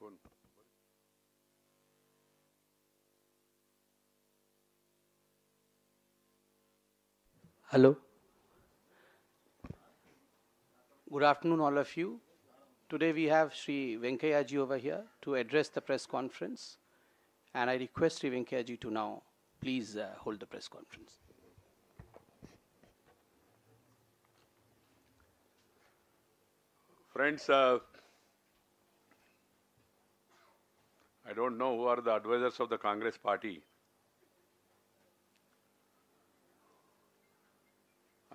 कौन? Hello. Good afternoon, all of you. Today we have Sri Venkaiah ji over here to address the press conference. And I request Sri Venkaiah ji to now please hold the press conference. Friends, I don't know who are the advisors of the Congress party.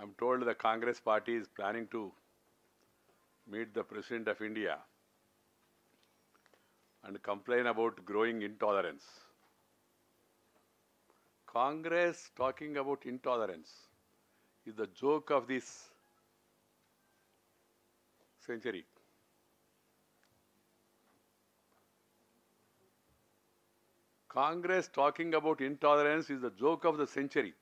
I'm told the Congress party is planning to meet the President of India and complain about growing intolerance. Congress talking about intolerance is the joke of this century. Congress talking about intolerance is the joke of the century.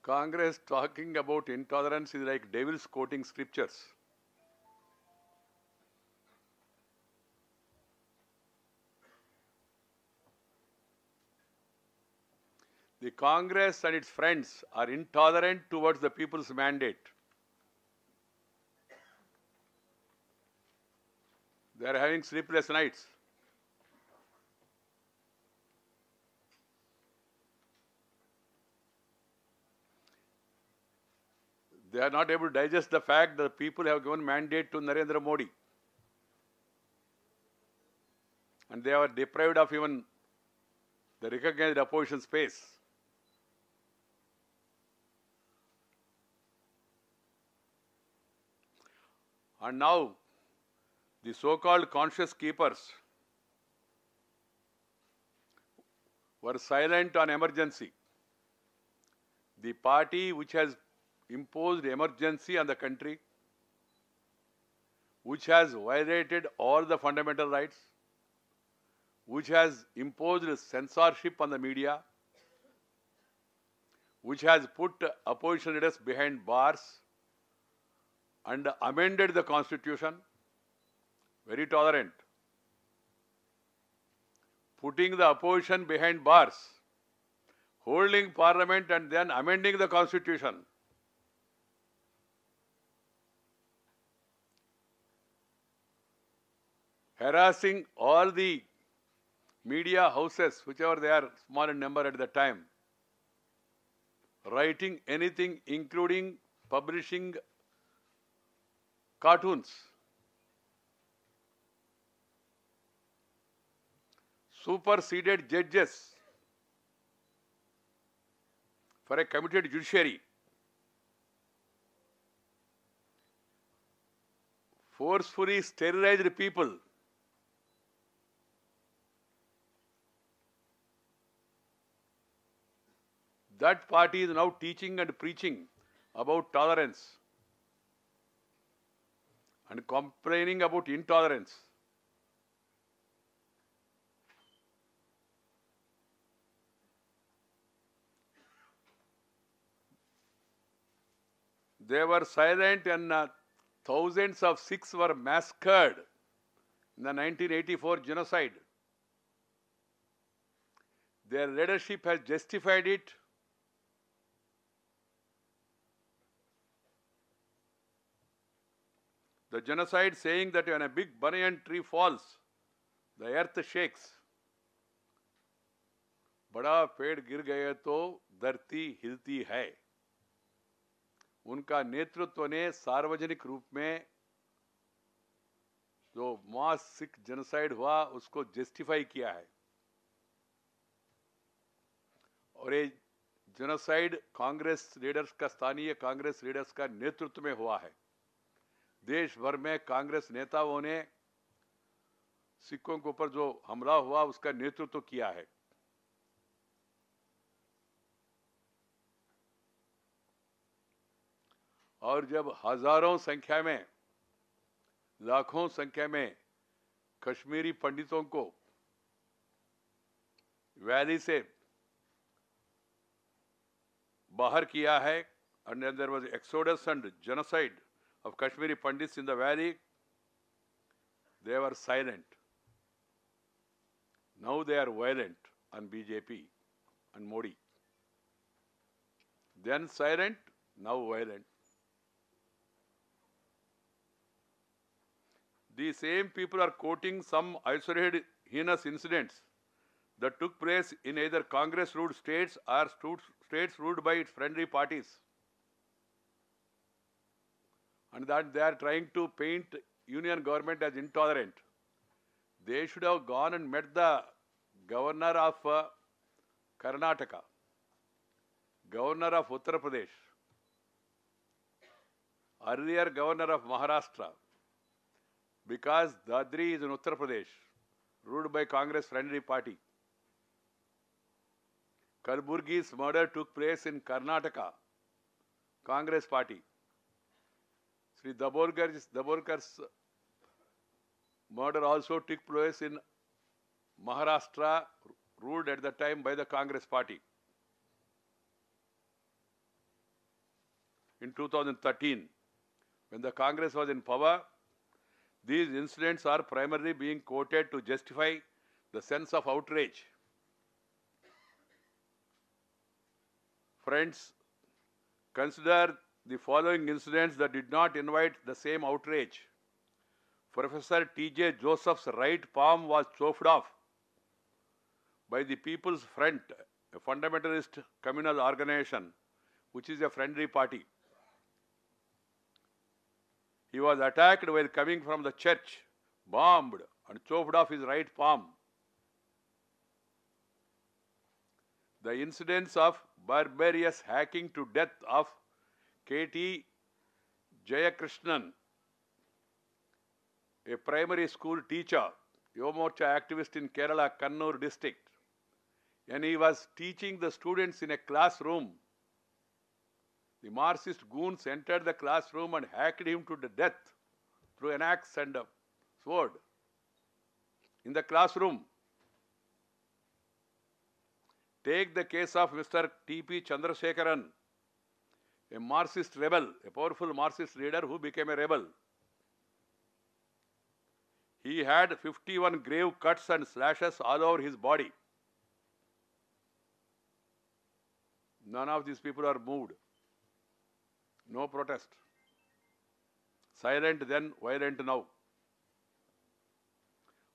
Congress talking about intolerance is like devils quoting scriptures. The Congress and its friends are intolerant towards the people's mandate. They are having sleepless nights. They are not able to digest the fact that people have given mandate to Narendra Modi. And they are deprived of even the recognized opposition space. And now, the so-called conscience keepers were silent on emergency. The party which has imposed emergency on the country, which has violated all the fundamental rights, which has imposed censorship on the media, which has put opposition leaders behind bars and amended the constitution, very tolerant. Putting the opposition behind bars, holding parliament and then amending the constitution. Harassing all the media houses, whichever they are, small in number at the time. Writing anything, including publishing cartoons. Superseded judges for a committed judiciary. Forcefully sterilized people. That party is now teaching and preaching about tolerance and complaining about intolerance. They were silent and thousands of Sikhs were massacred in the 1984 genocide. Their leadership has justified it. The genocide saying that when a big banyan tree falls, the earth shakes. बड़ा पेड़ गिर गए तो धरती हिलती है. उनका नेतृत्व ने सार्वजनिक रूप में जो मास सिख जेनोसाइड हुआ उसको जस्टिफाई किया है. और ये जेनोसाइड कांग्रेस लीडर्स का, स्थानीय कांग्रेस लीडर्स का नेतृत्व में हुआ है. देश भर में कांग्रेस नेताओं ने सिखों के ऊपर जो हमला हुआ उसका नेतृत्व किया है. और जब हजारों संख्या में, लाखों संख्या में कश्मीरी पंडितों को वैली से बाहर किया है, and there was exodus and genocide of Kashmiri Pandits in the valley, they were silent. Now they are violent on BJP and Modi. Then silent, now violent. The same people are quoting some isolated heinous incidents that took place in either Congress-ruled states or states ruled by its friendly parties. And that they are trying to paint union government as intolerant. They should have gone and met the governor of Karnataka, governor of Uttar Pradesh, earlier governor of Maharashtra, because Dadri is in Uttar Pradesh, ruled by Congress-friendly party. Kalburgi's murder took place in Karnataka, Congress party. Sri Daborkar's murder also took place in Maharashtra, ruled at the time by the Congress party. In 2013, when the Congress was in power, these incidents are primarily being quoted to justify the sense of outrage. Friends, consider the following incidents that did not invite the same outrage. Professor T.J. Joseph's right palm was chopped off by the People's Front, a fundamentalist communal organization, which is a friendly party. He was attacked while coming from the church, bombed and chopped off his right palm. The incidents of barbarous hacking to death of K.T. Jayakrishnan, a primary school teacher, Yomorcha activist in Kerala, Kannur district, and he was teaching the students in a classroom. The Marxist goons entered the classroom and hacked him to the death through an axe and a sword in the classroom. Take the case of Mr. T.P. Chandrasekharan, a Marxist rebel, a powerful Marxist leader who became a rebel. He had 51 grave cuts and slashes all over his body. None of these people are moved. No protest. Silent then, violent now.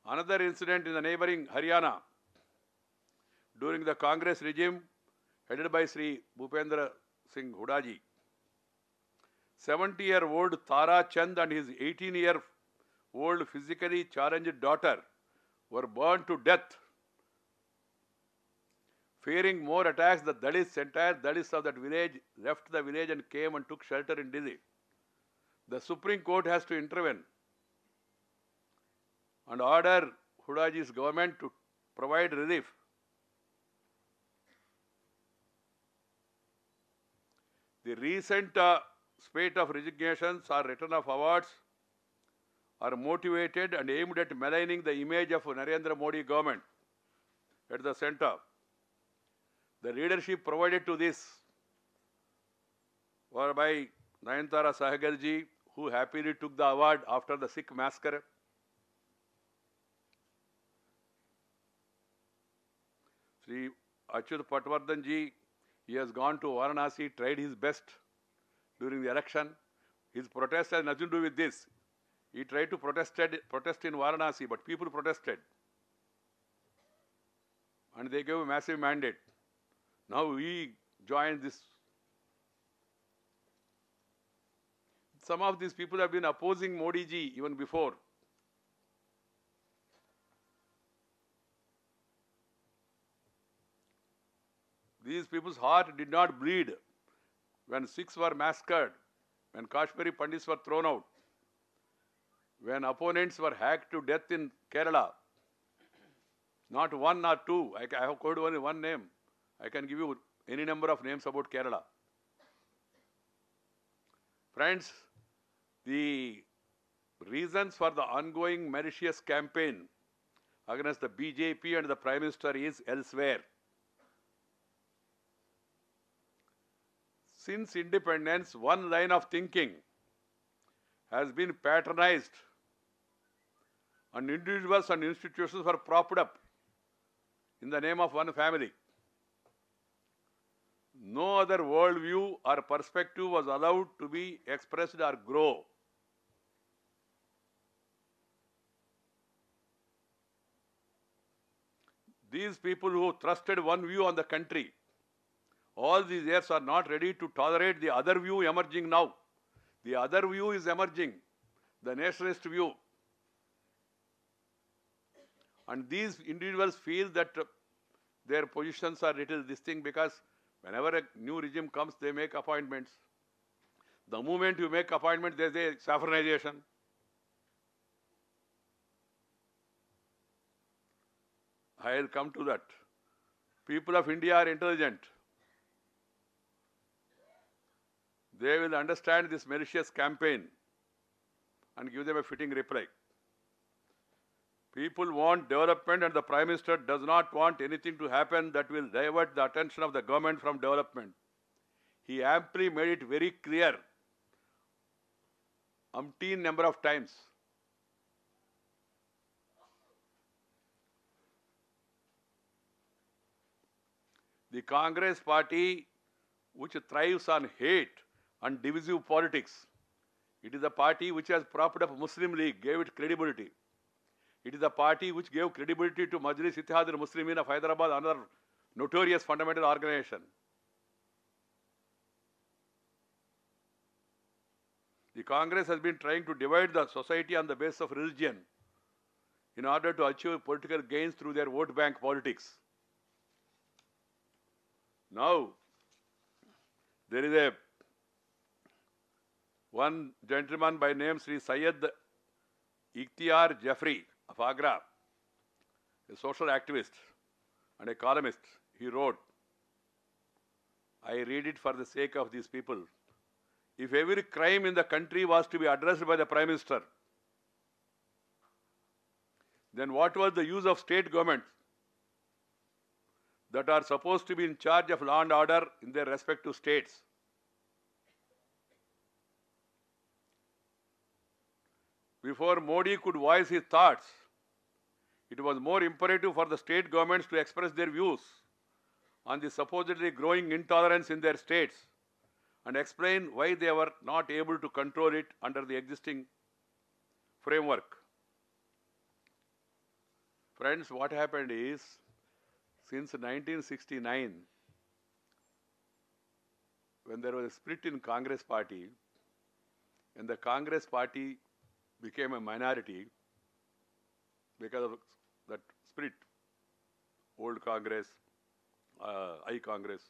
Another incident in the neighboring Haryana. During the Congress regime headed by Sri Bhupendra Singh Hooda ji, 70-year-old Tara Chand and his 18-year-old physically challenged daughter were burned to death. Fearing more attacks, the entire Dalits of that village left the village and came and took shelter in Delhi. The Supreme Court has to intervene and order Hooda ji's government to provide relief. The recent spate of resignations or return of awards are motivated and aimed at maligning the image of Narendra Modi government at the center. The leadership provided to this were by Nayanthara Sahgal ji, who happily took the award after the Sikh massacre. Sri Achyut Patwardhan ji, he has gone to Varanasi, tried his best during the election. His protest has nothing to do with this. He tried to protest in Varanasi, but people protested. And they gave a massive mandate. Now we join this. Some of these people have been opposing Modi ji even before. These people's heart did not bleed when Sikhs were massacred, when Kashmiri Pandits were thrown out, when opponents were hacked to death in Kerala. Not one or two. I have quoted only one name. I can give you any number of names about Kerala. Friends, the reasons for the ongoing malicious campaign against the BJP and the Prime Minister is elsewhere. Since independence, one line of thinking has been patronized and individuals and institutions were propped up in the name of one family. No other worldview or perspective was allowed to be expressed or grow. These people who trusted one view on the country all these years are not ready to tolerate the other view emerging now. The other view is emerging, the nationalist view. And these individuals feel that their positions are little this thing because whenever a new regime comes, they make appointments. The moment you make appointment, there is a saffronization. I will come to that. People of India are intelligent. They will understand this malicious campaign and give them a fitting reply. People want development and the Prime Minister does not want anything to happen that will divert the attention of the government from development. He amply made it very clear umpteen number of times. The Congress party, which thrives on hate and divisive politics, it is a party which has propped up Muslim League, gave it credibility. It is a party which gave credibility to Majlis Ittihad al-Muslimin of Hyderabad, another notorious fundamental organization. The Congress has been trying to divide the society on the basis of religion in order to achieve political gains through their vote bank politics. Now, there is one gentleman by name Sri Syed Ikhtiar Jafri of Agra, a social activist and a columnist. He wrote, I read it for the sake of these people. If every crime in the country was to be addressed by the Prime Minister, then what was the use of state governments that are supposed to be in charge of law and order in their respective states? Before Modi could voice his thoughts, it was more imperative for the state governments to express their views on the supposedly growing intolerance in their states and explain why they were not able to control it under the existing framework. Friends, what happened is, since 1969, when there was a split in Congress party, and the Congress party became a minority because of that split, old Congress, I Congress.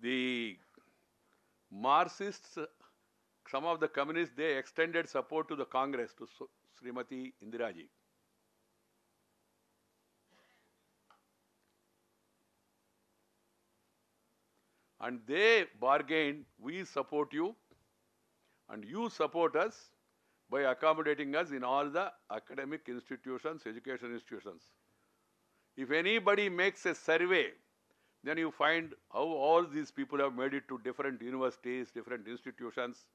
The Marxists, some of the communists, they extended support to the Congress, to Srimati Indiraji. And they bargained, we support you and you support us by accommodating us in all the academic institutions, education institutions. If anybody makes a survey, then you find how all these people have made it to different universities, different institutions,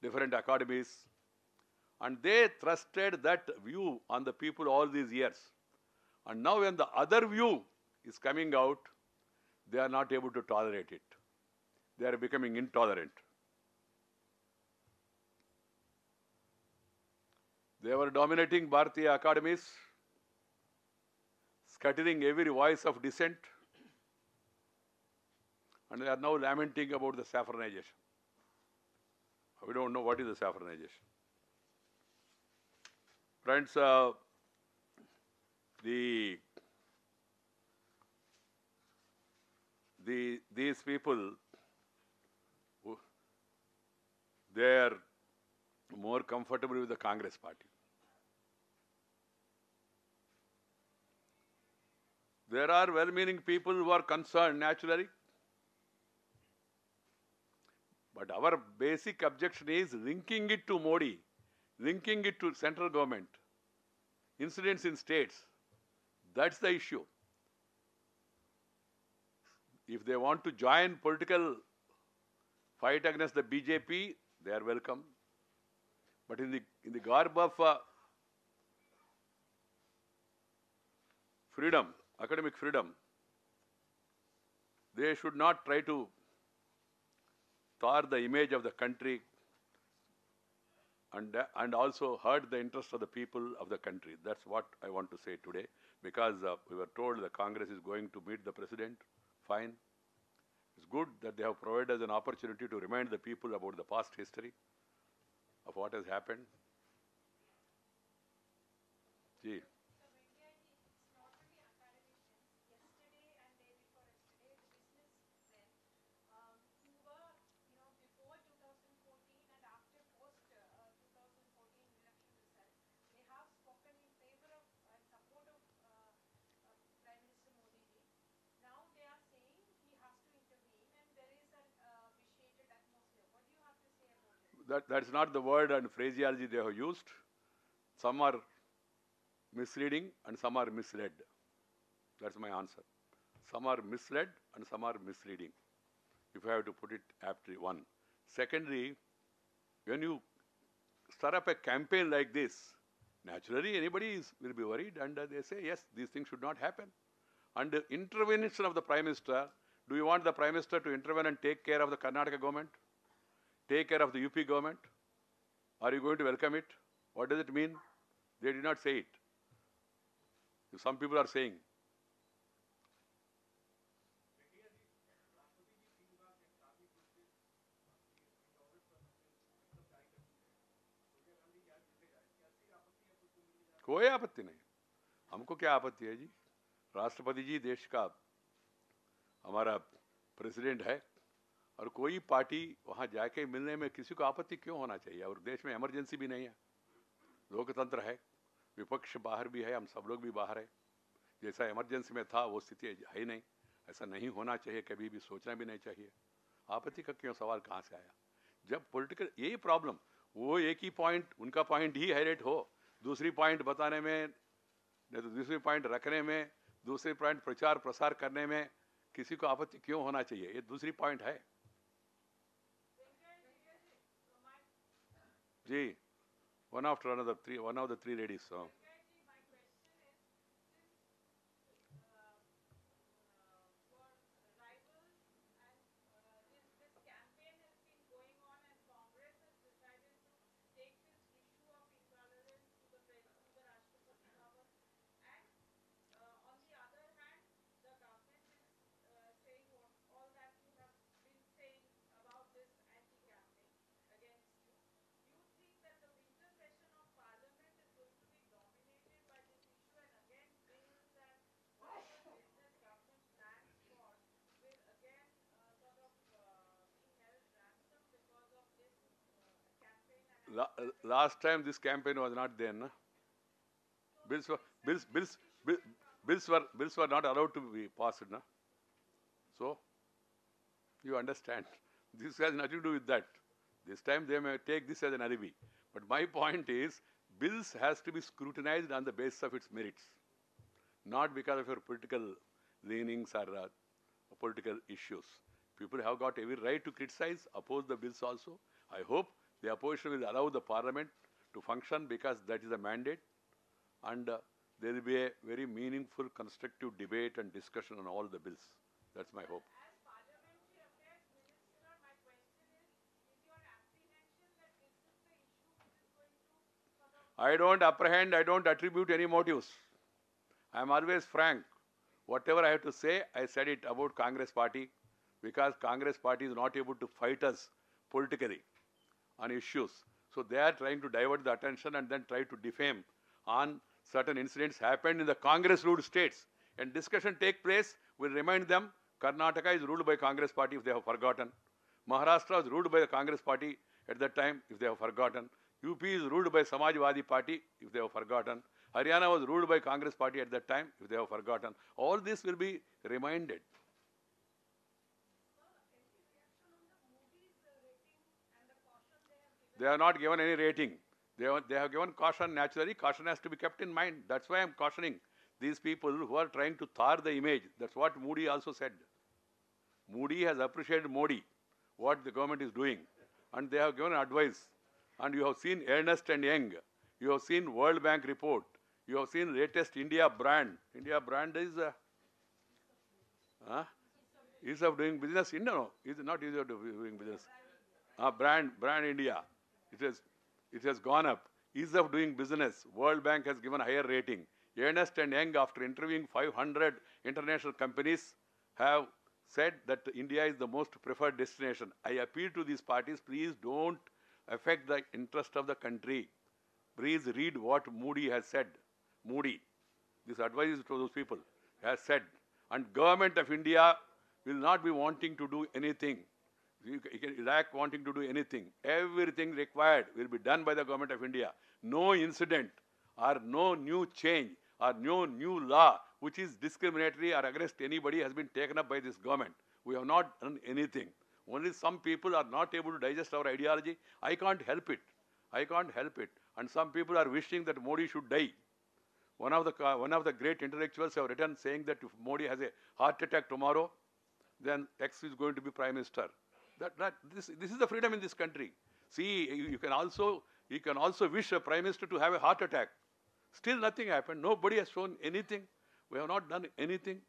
different academies. And they trusted that view on the people all these years. And now when the other view is coming out, they are not able to tolerate it. They are becoming intolerant. They were dominating Bharatiya academies, scattering every voice of dissent, and they are now lamenting about the saffronization. We don't know what is the saffronization. Friends, these people, they are more comfortable with the Congress party. There are well-meaning people who are concerned naturally. But our basic objection is linking it to Modi, linking it to central government, incidents in states. That's the issue. If they want to join political fight against the BJP, they are welcome. But in the garb of freedom, academic freedom, they should not try to tar the image of the country and also hurt the interest of the people of the country. That's what I want to say today, because we were told the Congress is going to meet the President. Fine. It's good that they have provided us an opportunity to remind the people about the past history of what has happened. Gee. That's not the word and phraseology they have used. Some are misleading and some are misled. That's my answer. Some are misled and some are misleading, if I have to put it aptly, one. Secondly, when you start up a campaign like this, naturally anybody will be worried and they say, yes, these things should not happen. And the intervention of the Prime Minister, do you want the Prime Minister to intervene and take care of the Karnataka government? Take care of the UP government? Are you going to welcome it? What does it mean? They did not say it. Some people are saying. कोई आपत्ति नहीं, हमको क्या आपत्ति है जी? राष्ट्रपति जी देश का हमारा प्रेसिडेंट है और कोई पार्टी वहां जाके मिलने में किसी को आपत्ति क्यों होना चाहिए? और देश में इमरजेंसी भी नहीं है, लोकतंत्र है, विपक्ष बाहर भी है, हम सब लोग भी बाहर है। जैसा इमरजेंसी में था वो स्थिति है ही नहीं, ऐसा नहीं होना चाहिए, कभी भी सोचना भी नहीं चाहिए। आपत्ति का क्यों सवाल कहाँ से आया? जब पॉलिटिकल यही प्रॉब्लम, वो एक ही पॉइंट, उनका पॉइंट ही हाईलाइट हो, दूसरी पॉइंट बताने में, नहीं तो दूसरी पॉइंट रखने में, दूसरी पॉइंट प्रचार प्रसार करने में किसी को आपत्ति क्यों होना चाहिए? ये दूसरी पॉइंट है जी। One after another, one of the three ladies. Last time this campaign was not there, no? Bills were not allowed to be passed, no? So you understand, this has nothing to do with that. This time they may take this as an alibi, but my point is, bills has to be scrutinized on the basis of its merits, not because of your political leanings or political issues. People have got every right to criticize, oppose the bills also. I hope the opposition will allow the parliament to function, because that is a mandate, and there will be a very meaningful, constructive debate and discussion on all the bills. That's my hope. As Parliamentary Affairs Minister, my question is your apprehension that this is the issue which is going to sort of... I don't apprehend, I don't attribute any motives. I am always frank. Whatever I have to say, I said it about Congress party, because Congress party is not able to fight us politically on issues. So they are trying to divert the attention and then try to defame on certain incidents happened in the Congress-ruled states. And discussion take place, will remind them, Karnataka is ruled by Congress party if they have forgotten. Maharashtra is ruled by the Congress party at that time if they have forgotten. UP is ruled by Samajwadi party if they have forgotten. Haryana was ruled by Congress party at that time if they have forgotten. All this will be reminded. They are not given any rating. They have given caution naturally. Caution has to be kept in mind. That's why I am cautioning these people who are trying to tar the image. That's what Modi also said. Modi has appreciated Modi. what the government is doing. And they have given advice. And you have seen Ernst and Young. You have seen World Bank report. You have seen latest India brand. India brand is ease of doing business. No, it's not easy of doing business. Brand India. It has gone up. Ease of doing business. World Bank has given higher rating. Ernst and Young, after interviewing 500 international companies, have said that India is the most preferred destination. I appeal to these parties, please don't affect the interest of the country. Please read what Modi has said. Modi, this advice is to those people, has said. And government of India will not be wanting to do anything. Iraq wanting to do anything. Everything required will be done by the government of India. No incident or no new change or no new law which is discriminatory or against anybody has been taken up by this government. We have not done anything. Only some people are not able to digest our ideology. I can't help it. I can't help it. And some people are wishing that Modi should die. One of the great intellectuals have written saying that if Modi has a heart attack tomorrow, then X is going to be Prime Minister. This is the freedom in this country. See, you can also wish a Prime Minister to have a heart attack. Still nothing happened. Nobody has shown anything. We have not done anything.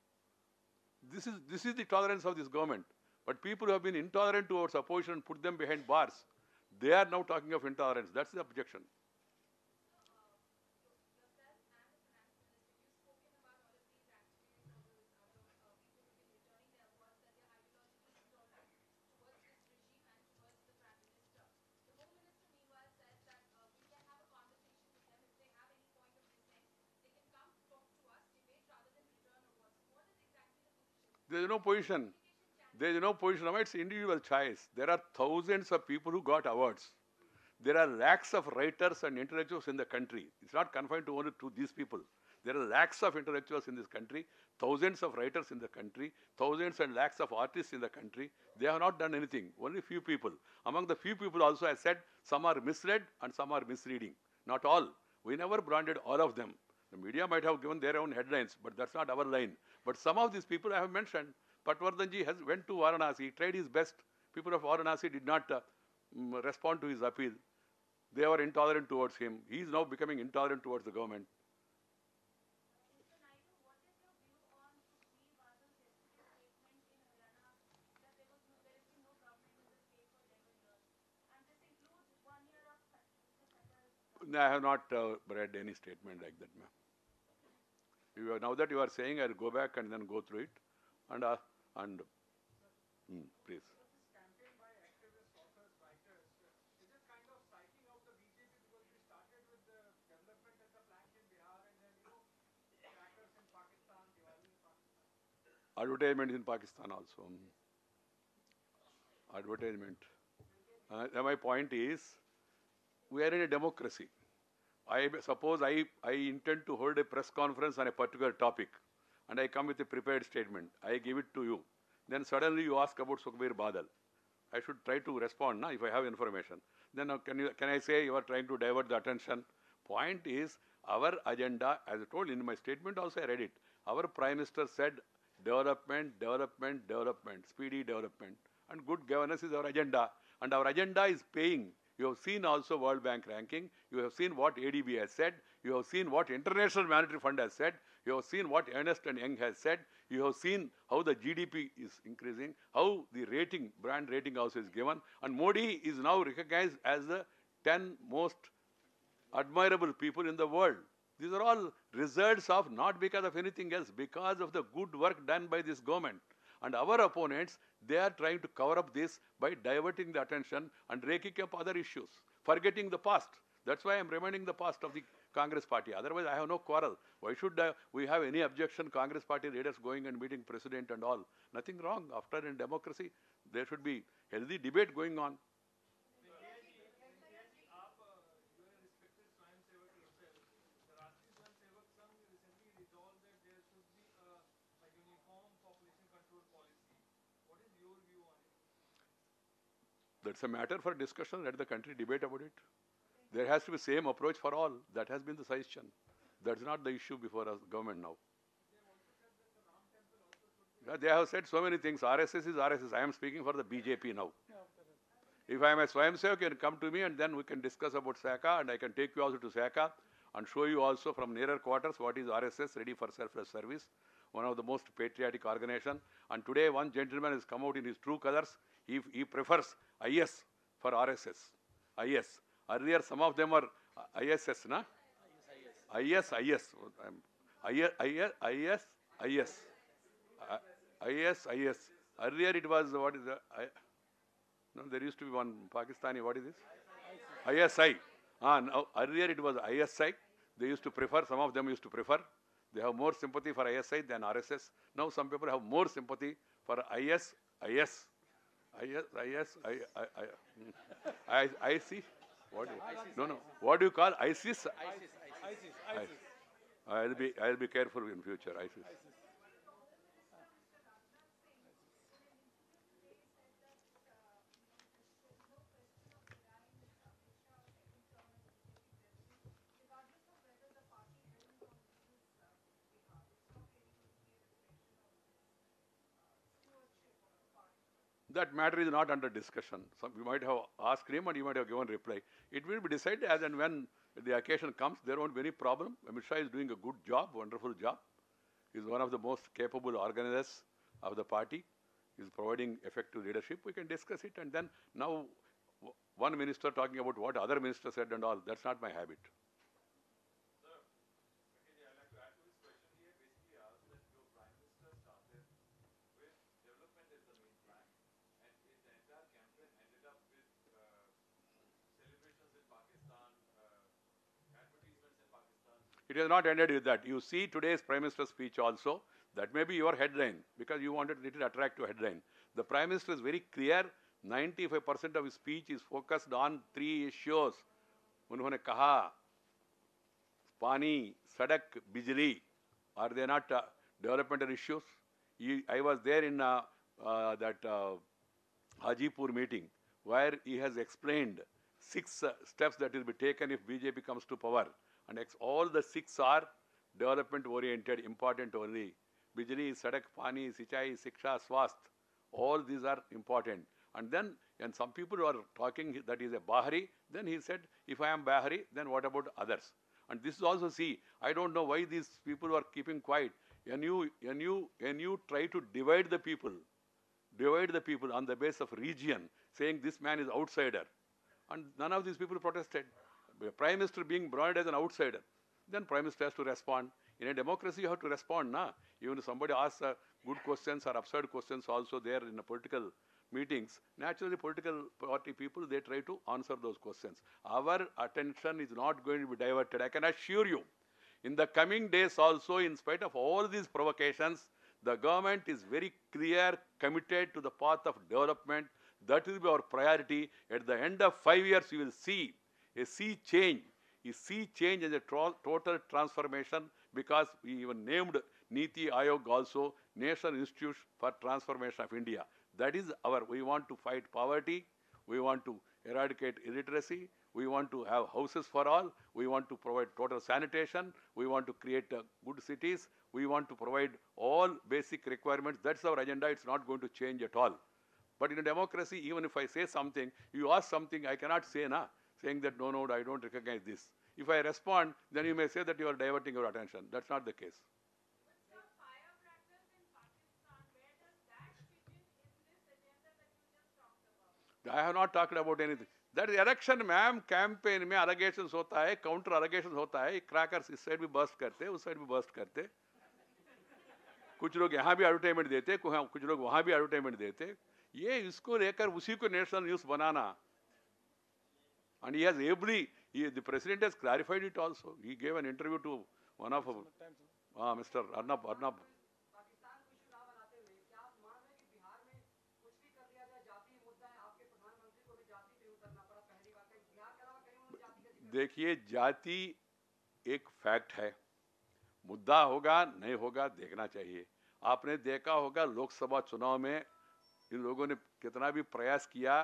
This is the tolerance of this government. But people who have been intolerant towards opposition and put them behind bars, they are now talking of intolerance. That's the objection. There is no position. There is no position. It's individual choice. There are thousands of people who got awards. There are lakhs of writers and intellectuals in the country. It's not confined to only to these people. There are lakhs of intellectuals in this country, thousands of writers in the country, thousands and lakhs of artists in the country. They have not done anything. Only few people. Among the few people also, I said, some are misread and some are misreading. Not all. We never branded all of them. The media might have given their own headlines, but that's not our line. But some of these people I have mentioned. Patwardhanji went to Varanasi, he tried his best. People of Varanasi did not respond to his appeal. They were intolerant towards him. He is now becoming intolerant towards the government. Mr. Naidu, what is your view on Sukhbir Badel's yesterday's statement in Haryana that there has been no government in the state for 11 years? And this includes 1 year of Mr. Khattar's. No, I have not read any statement like that, ma'am. Now that you are saying, I'll go back and then go through it. Please. This campaign by activists, authors, writers, is it kind of psyching out the BJP because we started with the development at the flank in Bihar and then, crackers in Pakistan, Diwali in Pakistan? Advertisement in Pakistan also. Advertisement. My point is, we are in a democracy. Suppose I intend to hold a press conference on a particular topic, and I come with a prepared statement. I give it to you. Then suddenly you ask about Sukhbir Badal. I should try to respond if I have information. Then can I say you are trying to divert the attention? Point is, our agenda, as I told in my statement also I read it, our Prime Minister said development, development, development, speedy development. And good governance is our agenda. And our agenda is paying. You have seen also World Bank ranking. You have seen what ADB has said. You have seen what International Monetary Fund has said. You have seen what Ernst and Young has said. You have seen how the GDP is increasing, how the rating, brand rating also is given. And Modi is now recognized as the 10 most admirable people in the world. These are all results of not because of anything else, because of the good work done by this government. And our opponents, they are trying to cover up this by diverting the attention and raking up other issues, forgetting the past. That's why I am reminding the past of the Congress party. Otherwise, I have no quarrel. Why should we have any objection, Congress party leaders going and meeting president and all? Nothing wrong. After in democracy, there should be healthy debate going on. That's a matter for discussion. Let the country debate about it. There has to be same approach for all. That has been the suggestion. That's not the issue before us government now. Yeah, they have said so many things. RSS is RSS. I am speaking for the BJP now. If I am a Swayamsevak, you can come to me and then we can discuss about SACA, and I can take you also to SACA and show you also from nearer quarters what is RSS, Ready for Selfless Service, one of the most patriotic organization. And today one gentleman has come out in his true colors. He prefers IS for RSS. IS. Earlier some of them were ISS, na? IS. Earlier it was, what is the, no, there used to be one Pakistani, what is this? ISI. Now, earlier it was ISI. They used to prefer, some of them used to prefer. They have more sympathy for ISI than RSS. Now some people have more sympathy for IS. IC. What? No. What do you call ISIS? I'll be careful in future. ISIS. That matter is not under discussion. You might have asked him and you might have given reply. It will be decided as and when the occasion comes. There won't be any problem. Amit Shah is doing a good job, wonderful job. He is one of the most capable organizers of the party. He is providing effective leadership. We can discuss it, and then now one minister talking about what other minister said and all. That's not my habit. It has not ended with that. You see today's Prime Minister's speech also. That may be your headline because you wanted a little attractive headline. The Prime Minister is very clear. 95% of his speech is focused on 3 issues. उन्होंने कहा, पानी, सड़क, बिजली. Are they not developmental issues? I was there in that Hajipur meeting where he has explained 6 steps that will be taken if BJP comes to power. And all the 6 are development oriented, important only. Bijli, Sadak, Pani, Sichai, Siksha, Swast. All these are important. And then, when some people are talking that is a Bahari, then he said, if I am Bahari, then what about others? And this is also, see, I don't know why these people are keeping quiet. When you try to divide the people on the basis of region, saying this man is outsider, and none of these people protested. Prime Minister being branded as an outsider, then Prime Minister has to respond. In a democracy, you have to respond, na? Even if somebody asks good questions or absurd questions also there in the political meetings, naturally political party people, they try to answer those questions. Our attention is not going to be diverted. I can assure you, in the coming days also, in spite of all these provocations, the government is very clear, committed to the path of development. That will be our priority. At the end of 5 years, you will see a sea change. A sea change is a total transformation, because we even named Niti Ayog also National Institute for Transformation of India. That is we want to fight poverty, we want to eradicate illiteracy, we want to have houses for all, we want to provide total sanitation, we want to create good cities, we want to provide all basic requirements. That's our agenda. It's not going to change at all. But in a democracy, even if I say something, you ask something, I cannot say na, saying that no, I don't recognize this. If I respond, then you may say that you are diverting your attention. That's not the case. But sir, firecrackers in Pakistan, where does that fit in this agenda that you just talked about? I have not talked about anything. That election, ma'am, campaign में allegations होता है, counter allegations होता है, crackers इस side भी burst करते, उस side भी burst करते. कुछ लोग यहाँ भी advertisement देते, कुछ लोग वहाँ भी advertisement देते. ये इसको लेकर उसी को national news banana. And he has ably, the president has clarified it also. He gave an interview to one of Mr. Arnab. Pakistan को चुनाव बनाते हुए क्या आप मान रहे हैं कि बिहार में कुछ भी कर लिया जाए, जातीय मुद्दा है, आपके प्रधानमंत्री को भी जाति पे उतरना पड़ा पहली बार, कहीं बिहार के अलावा कहीं उन्होंने जाति का जिक्र? देखिए, जाति एक फैक्ट है. मुद्दा होगा नहीं होगा देखना चाहिए. आपने देखा होगा लोकसभा चुनाव में इन लोगों ने कितना भी प्रयास किया,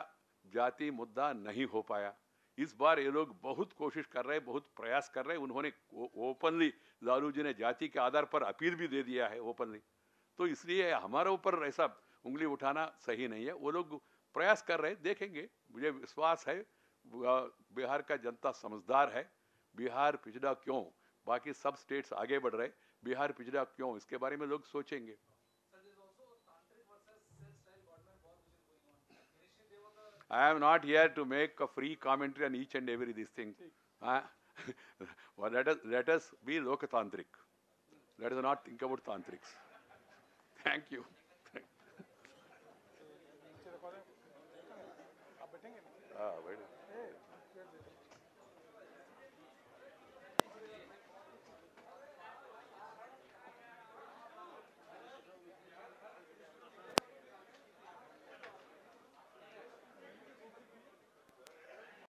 जाति मुद्दा नहीं हो पाया. इस बार ये लोग बहुत कोशिश कर रहे हैं, बहुत प्रयास कर रहे हैं. उन्होंने ओपनली लालू जी ने जाति के आधार पर अपील भी दे दिया है ओपनली. तो इसलिए हमारे ऊपर ऐसा उंगली उठाना सही नहीं है. वो लोग प्रयास कर रहे हैं, देखेंगे मुझे विश्वास है बिहार का जनता समझदार है। बिहार पिछड़ा क्यों, बाकी सब स्टेट्स आगे बढ़ रहे, बिहार पिछड़ा क्यों, इसके बारे में लोग सोचेंगे। I am not here to make a free commentary on each and every these things. Well, let us be lokatantrik. Let us not think about tantrics. Thank you. नीचे देखो आप बैठेंगे Ah, wait.